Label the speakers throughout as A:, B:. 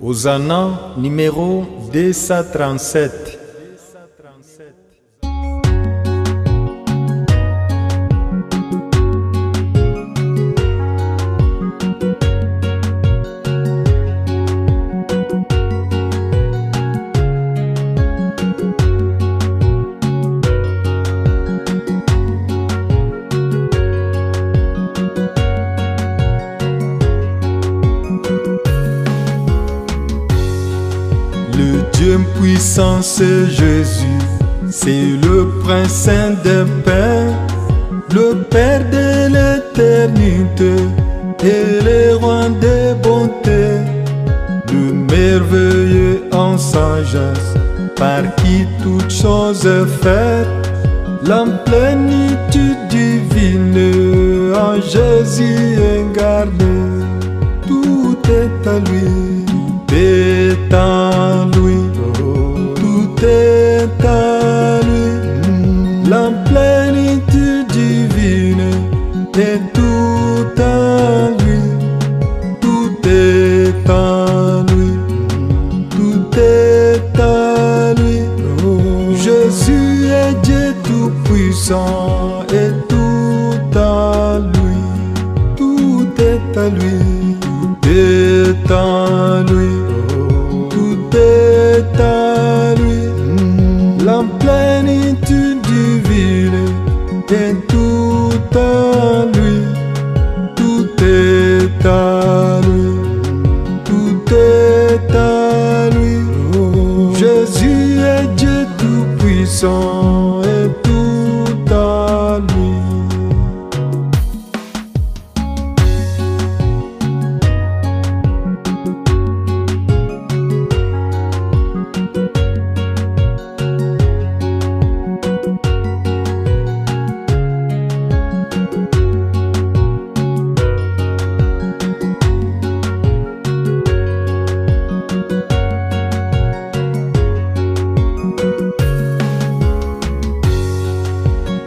A: Hosanna numéro 237.
B: Le Dieu puissant, c'est Jésus, c'est le Prince Saint des Pères, le Père de l'éternité et le Roi des bontés, le merveilleux en sagesse, par qui toute chose est faite, la plénitude divine en Jésus incarné, tout est à lui. Tout est à lui, tout est à lui, la plénitude divine est tout à lui, tout est à lui, tout est à lui. Jésus est Dieu tout puissant et tout à lui, tout est à lui, tout est à lui. La plénitude divine est tout à lui, tout est à lui, tout est à lui. Jésus est Dieu tout puissant et tout à lui.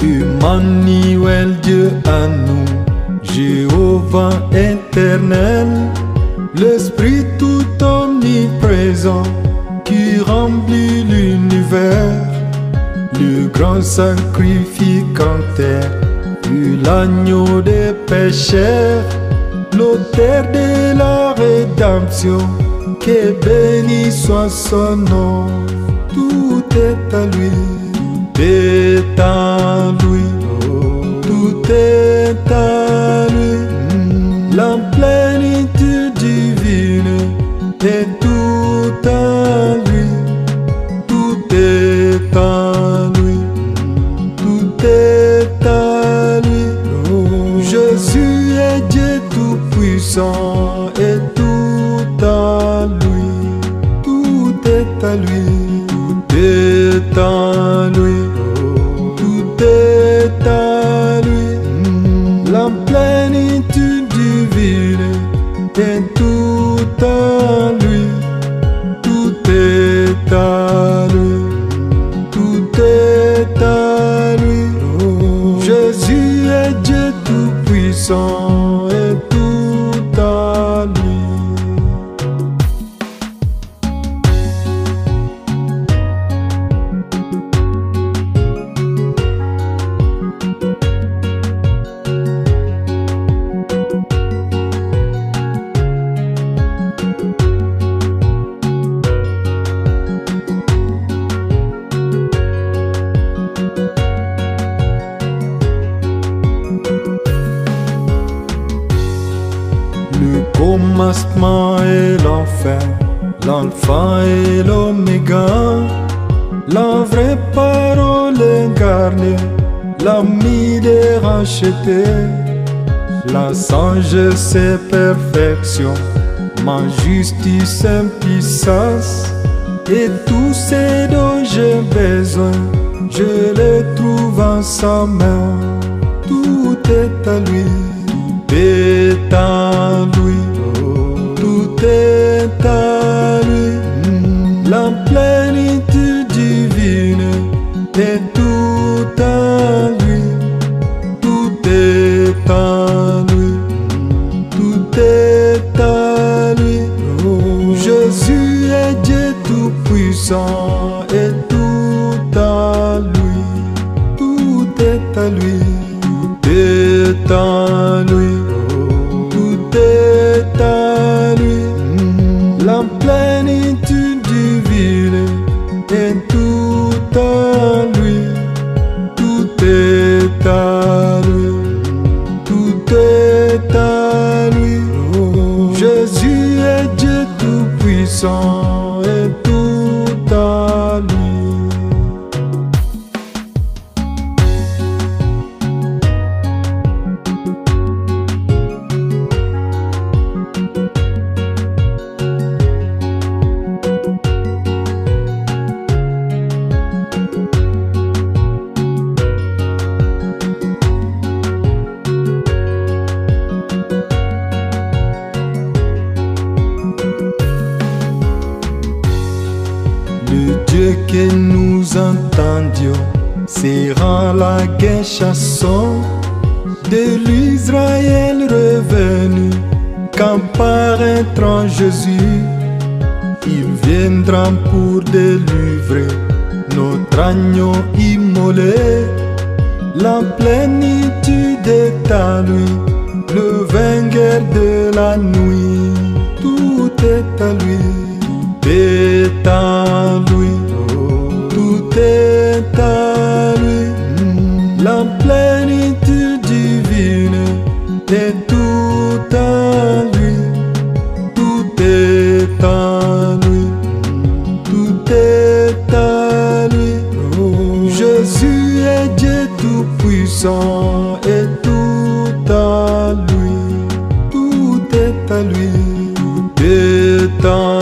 B: Emmanuel, Dieu à nous, Jéhovah éternel, l'Esprit tout omniprésent qui remplit l'univers, le grand sacrificateur, l'agneau des pécheurs, l'auteur de la rédemption, que béni soit son nom, tout est à lui. Tout est à lui, tout est à lui, la plénitude divine est tout à lui, tout est à lui, tout est à lui. Jésus est Dieu tout puissant et tout à lui, tout est à lui, tout est à lui. La plénitude divine est tout à lui, tout est à lui, tout est à lui. Jésus est Dieu tout puissant et tout à lui. Le commencement et l'enfer, l'alpha et l'oméga, la vraie parole incarnée, l'ami des rachetés, la sagesse et perfection, ma justice et puissance, et tout ce dont j'ai besoin, je le trouve en sa main, tout est à lui. Tout est à lui, tout est à lui, la plénitude divine est tout à lui, tout est à lui, tout est à lui. Jésus Tout-Puissant et tout à lui, tout est à lui, tout est à lui, tout est à lui. La plénitude divine est tout à lui, tout est à lui, tout est à lui. Jésus est Dieu tout-puissant et tout à lui. Le Dieu que nous entendions sera la guerre chassant de l'Israël revenu. Quand paraîtra Jésus, il viendra pour délivrer notre agneau immolé. La plénitude est à lui, le vainqueur de la nuit. Tout est à lui, tout est à lui, tout est à lui. La plénitude divine est tout à lui, tout est à lui, tout est à lui. Jésus est Dieu tout-puissant et tout à lui, tout est à lui, tout est à lui.